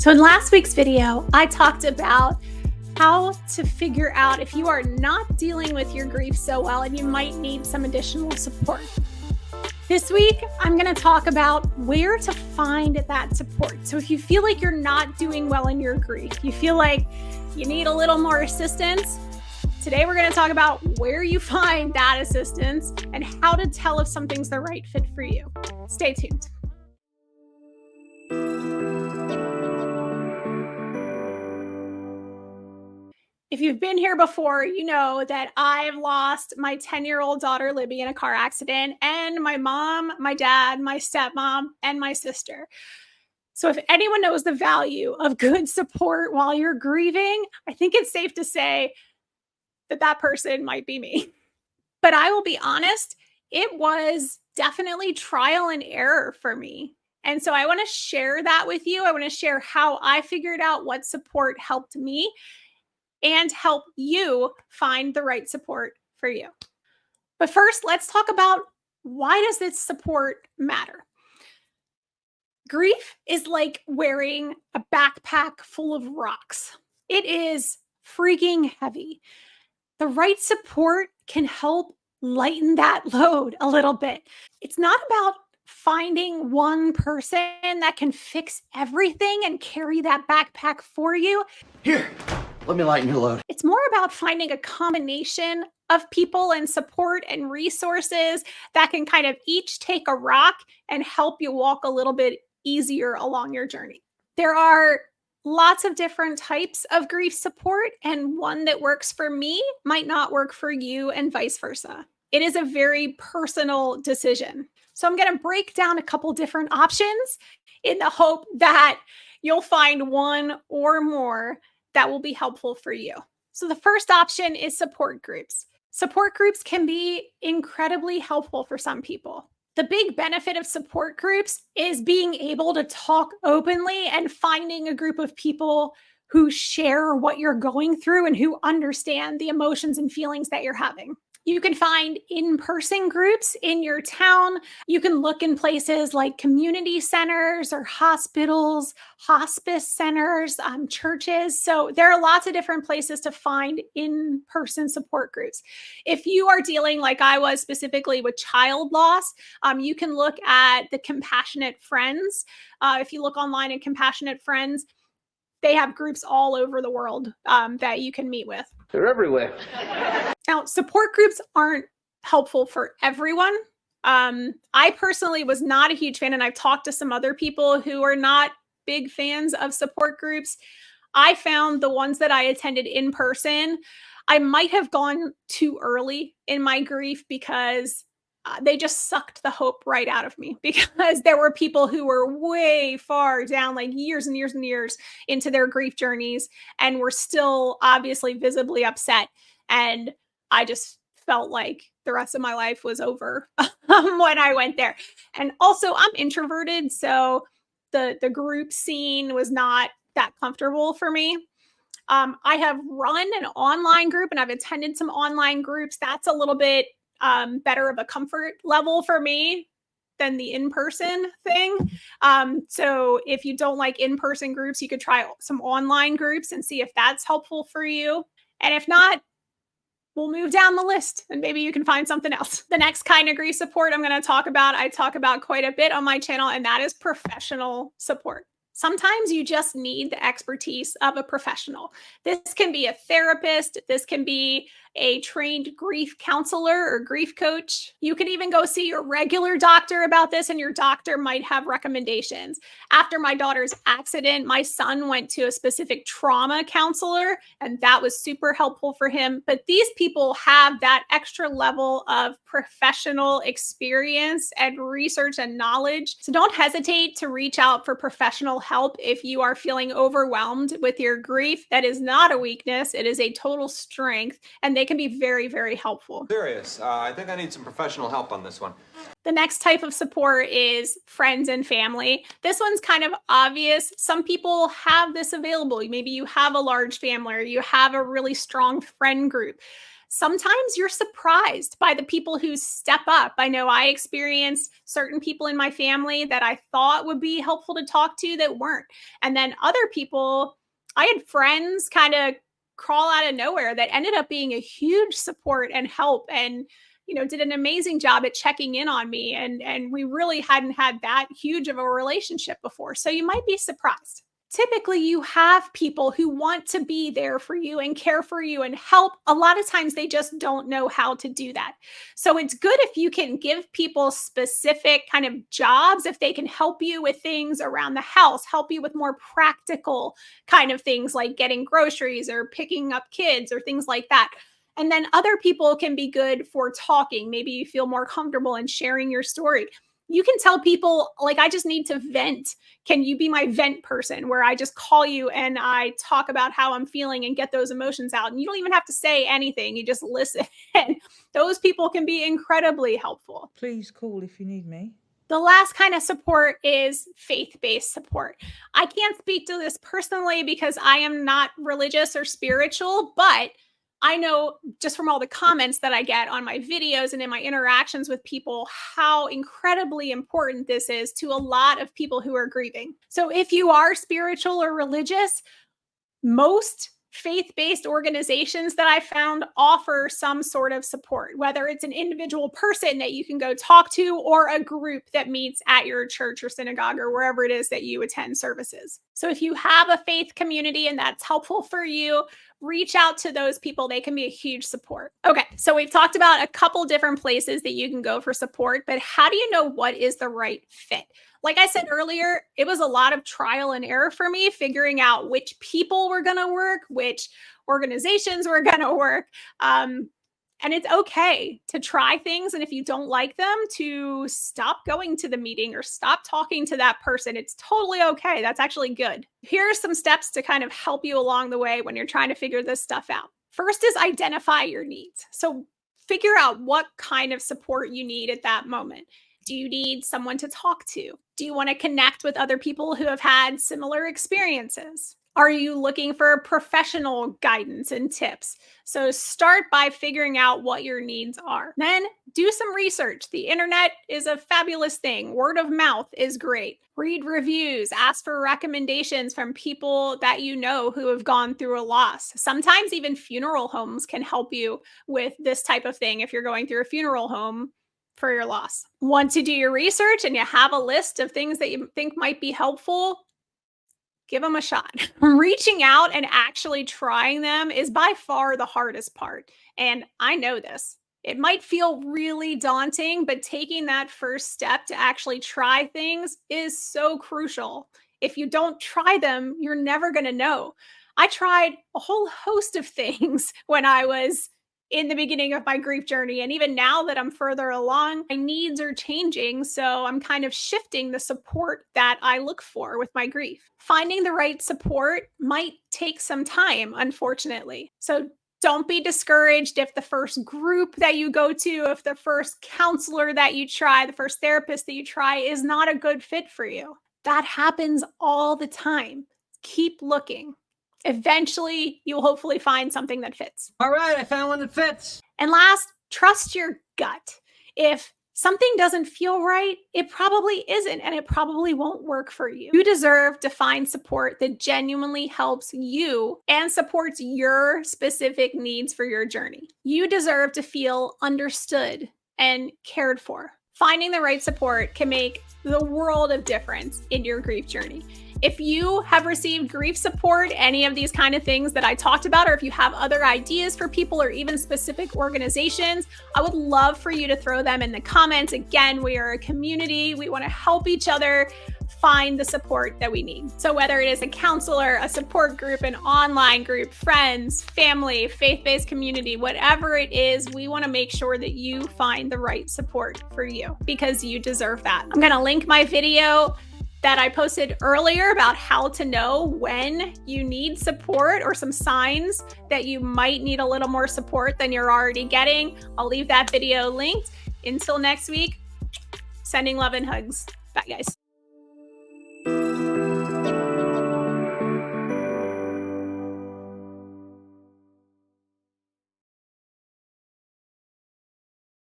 So in last week's video, I talked about how to figure out if you are not dealing with your grief so well and you might need some additional support. This week, I'm going to talk about where to find that support. So if you feel like you're not doing well in your grief, you feel like you need a little more assistance, today we're going to talk about where you find that assistance and how to tell if something's the right fit for you. Stay tuned. If you've been here before, you know that I've lost my 10-year-old daughter, Libby, in a car accident, and my mom, my dad, my stepmom, and my sister. So if anyone knows the value of good support while you're grieving, I think it's safe to say that that person might be me. But I will be honest, it was definitely trial and error for me. And so I want to share that with you. I want to share how I figured out what support helped me and help you find the right support for you. But first, let's talk about, why does this support matter? Grief is like wearing a backpack full of rocks. It is freaking heavy. The right support can help lighten that load a little bit. It's not about finding one person that can fix everything and carry that backpack for you. Here, let me lighten your load. It's more about finding a combination of people and support and resources that can kind of each take a rock and help you walk a little bit easier along your journey. There are lots of different types of grief support, and one that works for me might not work for you, and vice versa. It is a very personal decision. So I'm going to break down a couple different options in the hope that you'll find one or more that will be helpful for you. So the first option is support groups. Support groups can be incredibly helpful for some people. The big benefit of support groups is being able to talk openly and finding a group of people who share what you're going through and who understand the emotions and feelings that you're having. You can find in-person groups in your town. You can look in places like community centers or hospitals, hospice centers, churches. So there are lots of different places to find in-person support groups. If you are dealing, like I was specifically, with child loss, you can look at the Compassionate Friends. If you look online at Compassionate Friends, they have groups all over the world that you can meet with. They're everywhere. Now, support groups aren't helpful for everyone. I personally was not a huge fan, and I've talked to some other people who are not big fans of support groups. I found the ones that I attended in person, I might have gone too early in my grief because they just sucked the hope right out of me, because there were people who were way far down, like years and years and years into their grief journeys, and were still obviously visibly upset. And I just felt like the rest of my life was over when I went there. And also, I'm introverted, so the group scene was not that comfortable for me. I have run an online group and I've attended some online groups. That's a little bit better of a comfort level for me than the in-person thing. So if you don't like in-person groups, you could try some online groups and see if that's helpful for you. And if not, we'll move down the list and maybe you can find something else. The next kind of grief support I'm going to talk about, I talk about quite a bit on my channel, and that is professional support. Sometimes you just need the expertise of a professional. This can be a therapist. This can be a trained grief counselor or grief coach. You can even go see your regular doctor about this, and your doctor might have recommendations. After my daughter's accident, my son went to a specific trauma counselor, and that was super helpful for him. But these people have that extra level of professional experience and research and knowledge. So don't hesitate to reach out for professional help if you are feeling overwhelmed with your grief. That is not a weakness. It is a total strength, and they can be very, very helpful. Serious. I think I need some professional help on this one. The next type of support is friends and family. This one's kind of obvious. Some people have this available. Maybe you have a large family or you have a really strong friend group. sometimes you're surprised by the people who step up. I know I experienced certain people in my family that I thought would be helpful to talk to that weren't. And then other people, I had friends kind of crawl out of nowhere that ended up being a huge support and help, and did an amazing job at checking in on me. And we really hadn't had that huge of a relationship before. So you might be surprised. Typically, you have people who want to be there for you and care for you and help. A lot of times they just don't know how to do that. So it's good if you can give people specific kind of jobs, if they can help you with things around the house, help you with more practical kind of things like getting groceries or picking up kids or things like that. And then other people can be good for talking. Maybe you feel more comfortable in sharing your story. You can tell people, like, I just need to vent. Can you be my vent person, where I just call you and I talk about how I'm feeling and get those emotions out? And you don't even have to say anything. You just listen. And those people can be incredibly helpful. Please call if you need me. The last kind of support is faith-based support. I can't speak to this personally because I am not religious or spiritual, but I know just from all the comments that I get on my videos and in my interactions with people, how incredibly important this is to a lot of people who are grieving. So if you are spiritual or religious, most faith-based organizations that I found offer some sort of support, whether it's an individual person that you can go talk to or a group that meets at your church or synagogue or wherever it is that you attend services. So if you have a faith community and that's helpful for you, reach out to those people. They can be a huge support. Okay, so we've talked about a couple different places that you can go for support, but how do you know what is the right fit? Like I said earlier, it was a lot of trial and error for me, figuring out which people were going to work, which organizations were going to work. And it's okay to try things. And if you don't like them, to stop going to the meeting or stop talking to that person. It's totally okay. That's actually good. Here are some steps to kind of help you along the way when you're trying to figure this stuff out. First is identify your needs. So figure out what kind of support you need at that moment. Do you need someone to talk to? Do you want to connect with other people who have had similar experiences? Are you looking for professional guidance and tips? So start by figuring out what your needs are. Then do some research. The internet is a fabulous thing. Word of mouth is great. Read reviews, ask for recommendations from people that you know who have gone through a loss. Sometimes even funeral homes can help you with this type of thing if you're going through a funeral home for your loss. Once you do your research and you have a list of things that you think might be helpful, give them a shot. Reaching out and actually trying them is by far the hardest part. And I know this. It might feel really daunting, but taking that first step to actually try things is so crucial. If you don't try them, you're never going to know. I tried a whole host of things when I was in the beginning of my grief journey. And even now that I'm further along, my needs are changing. So I'm kind of shifting the support that I look for with my grief. Finding the right support might take some time, unfortunately. So don't be discouraged if the first group that you go to, if the first counselor that you try, the first therapist that you try is not a good fit for you. That happens all the time. Keep looking. Eventually, you'll hopefully find something that fits. All right, I found one that fits. And last, trust your gut. If something doesn't feel right, it probably isn't, and it probably won't work for you. You deserve to find support that genuinely helps you and supports your specific needs for your journey. You deserve to feel understood and cared for. Finding the right support can make the world of difference in your grief journey. If you have received grief support, any of these kind of things that I talked about, or if you have other ideas for people or even specific organizations, I would love for you to throw them in the comments. Again, we are a community. We want to help each other find the support that we need. So whether it is a counselor, a support group, an online group, friends, family, faith-based community, whatever it is, we want to make sure that you find the right support for you because you deserve that. I'm going to link my video that I posted earlier about how to know when you need support or some signs that you might need a little more support than you're already getting. I'll leave that video linked. Until next week, sending love and hugs. Bye, guys.